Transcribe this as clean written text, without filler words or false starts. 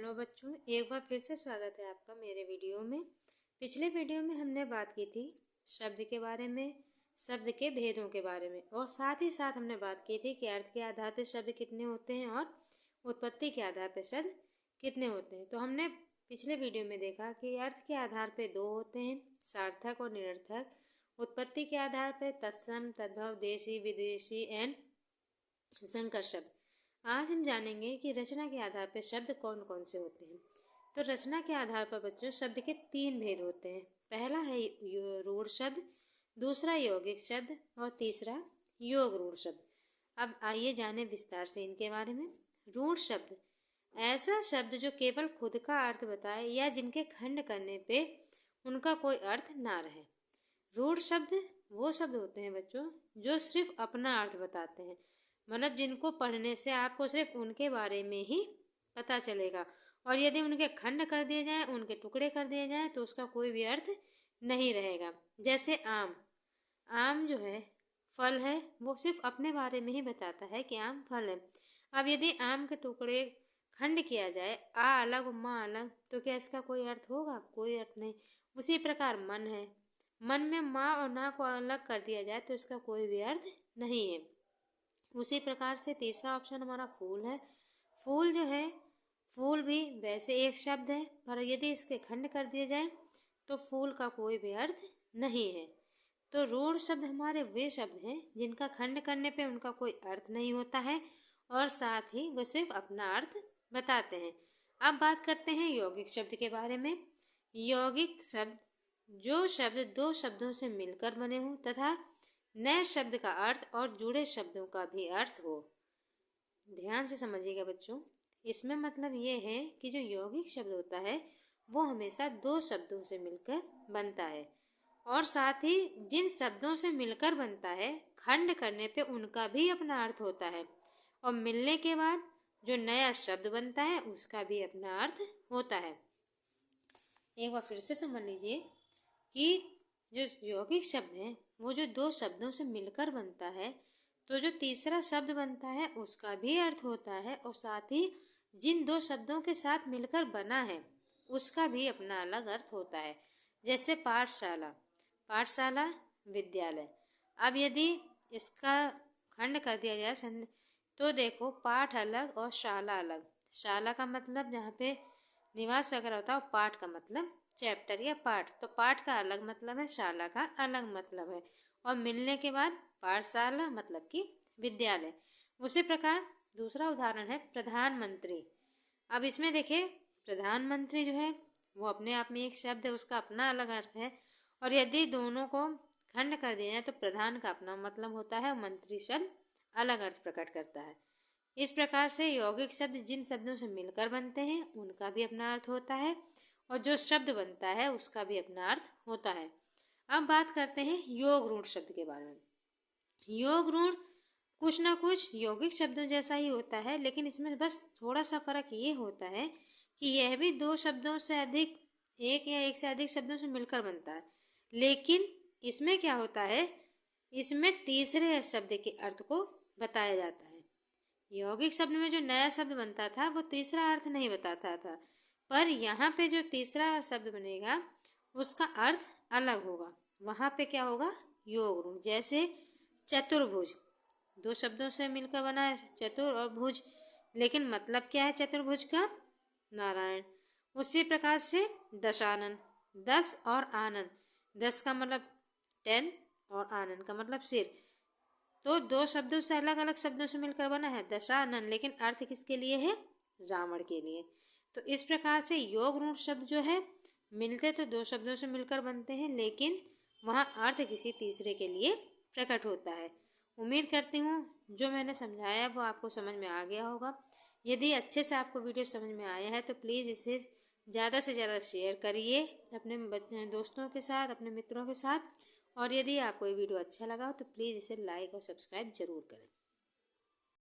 Hello बच्चों, एक बार फिर से स्वागत है आपका मेरे वीडियो में। पिछले वीडियो में हमने बात की थी शब्द के बारे में, शब्द के भेदों के बारे में, और साथ ही साथ हमने बात की थी कि अर्थ के आधार पर शब्द कितने होते हैं और उत्पत्ति के आधार पर शब्द कितने होते हैं। तो हमने पिछले वीडियो में देखा कि अर्थ के आधार पर 2 होते हैं, सार्थक और निरर्थक। उत्पत्ति के आधार पर तत्सम, तद्भव, देशी, विदेशी एंड संकर शब्द। आज हम जानेंगे कि रचना के आधार पर शब्द कौन कौन से होते हैं। तो रचना के आधार पर बच्चों शब्द के 3 भेद होते हैं। पहला है रूढ़ शब्द, दूसरा यौगिक शब्द और तीसरा योग रूढ़ शब्द। अब आइए जानें विस्तार से इनके बारे में। रूढ़ शब्द ऐसा शब्द जो केवल खुद का अर्थ बताए या जिनके खंड करने पे उनका कोई अर्थ ना रहे। रूढ़ शब्द वो शब्द होते हैं बच्चों जो सिर्फ अपना अर्थ बताते हैं, मतलब जिनको पढ़ने से आपको सिर्फ उनके बारे में ही पता चलेगा, और यदि उनके खंड कर दिए जाएं, उनके टुकड़े कर दिए जाएं तो उसका कोई भी अर्थ नहीं रहेगा। जैसे आम, आम जो है फल है, वो सिर्फ अपने बारे में ही बताता है कि आम फल है। अब यदि आम के टुकड़े खंड किया जाए, आ अलग और माँ अलग, तो क्या इसका कोई अर्थ होगा? कोई अर्थ नहीं। उसी प्रकार मन है, मन में माँ और ना को अलग कर दिया जाए तो इसका कोई भी अर्थ नहीं है। उसी प्रकार से तीसरा ऑप्शन हमारा फूल है। फूल जो है, फूल भी वैसे एक शब्द है, पर यदि इसके खंड कर दिए जाए तो फूल का कोई भी अर्थ नहीं है। तो रूढ़ शब्द हमारे वे शब्द हैं जिनका खंड करने पे उनका कोई अर्थ नहीं होता है और साथ ही वो सिर्फ अपना अर्थ बताते हैं। अब बात करते हैं यौगिक शब्द के बारे में। यौगिक शब्द जो शब्द 2 शब्दों से मिलकर बने हों तथा नए शब्द का अर्थ और जुड़े शब्दों का भी अर्थ हो। ध्यान से समझिएगा बच्चों, इसमें मतलब ये है कि जो यौगिक शब्द होता है वो हमेशा 2 शब्दों से मिलकर बनता है, और साथ ही जिन शब्दों से मिलकर बनता है खंड करने पे उनका भी अपना अर्थ होता है, और मिलने के बाद जो नया शब्द बनता है उसका भी अपना अर्थ होता है। एक बार फिर से समझ लीजिए कि जो यौगिक शब्द है वो जो 2 शब्दों से मिलकर बनता है, तो जो तीसरा शब्द बनता है उसका भी अर्थ होता है, और साथ ही जिन 2 शब्दों के साथ मिलकर बना है उसका भी अपना अलग अर्थ होता है। जैसे पाठशाला, पाठशाला विद्यालय। अब यदि इसका खंड कर दिया जाए तो देखो, पाठ अलग और शाला अलग। शाला का मतलब जहाँ पे निवास वगैरह होता है, और पाठ का मतलब चैप्टर या पाठ। तो पाठ का अलग मतलब है, शाला का अलग मतलब है, और मिलने के बाद पाठशाला मतलब कि विद्यालय। उसी प्रकार दूसरा उदाहरण है प्रधानमंत्री। अब इसमें देखिए, प्रधानमंत्री जो है वो अपने आप में एक शब्द है, उसका अपना अलग अर्थ है, और यदि दोनों को खंड कर दिया जाए तो प्रधान का अपना मतलब होता है और मंत्री शब्द अलग अर्थ प्रकट करता है। इस प्रकार से यौगिक शब्द जिन शब्दों से मिलकर बनते हैं उनका भी अपना अर्थ होता है, और जो शब्द बनता है उसका भी अपना अर्थ होता है। अब बात करते हैं योग रूढ़ शब्द के बारे में। योग रूढ़ कुछ ना कुछ यौगिक शब्दों जैसा ही होता है, लेकिन इसमें बस थोड़ा सा फर्क ये होता है कि यह भी 2 शब्दों से अधिक, एक या एक से अधिक शब्दों से मिलकर बनता है, लेकिन इसमें क्या होता है, इसमें तीसरे शब्द के अर्थ को बताया जाता है। यौगिक शब्द में जो नया शब्द बनता था वो तीसरा अर्थ नहीं बताता था, पर यहाँ पे जो तीसरा शब्द बनेगा उसका अर्थ अलग होगा। वहाँ पे क्या होगा, योग रूढ़। जैसे चतुर्भुज, 2 शब्दों से मिलकर बना है, चतुर और भुज, लेकिन मतलब क्या है चतुर्भुज का? नारायण। उसी प्रकार से दशानन, 10 और आनंद, 10 का मतलब 10 और आनंद का मतलब सिर। तो 2 शब्दों से अलग अलग शब्दों से मिलकर बना है दशानन, लेकिन अर्थ किसके लिए है? रावण के लिए। तो इस प्रकार से योग रूढ़ शब्द जो है मिलते तो 2 शब्दों से मिलकर बनते हैं, लेकिन वहाँ अर्थ किसी तीसरे के लिए प्रकट होता है। उम्मीद करती हूँ जो मैंने समझाया वो आपको समझ में आ गया होगा। यदि अच्छे से आपको वीडियो समझ में आया है तो प्लीज़ इसे ज़्यादा से ज़्यादा शेयर करिए अपने दोस्तों के साथ, अपने मित्रों के साथ, और यदि आपको ये वीडियो अच्छा लगा हो तो प्लीज़ इसे लाइक और सब्सक्राइब ज़रूर करें।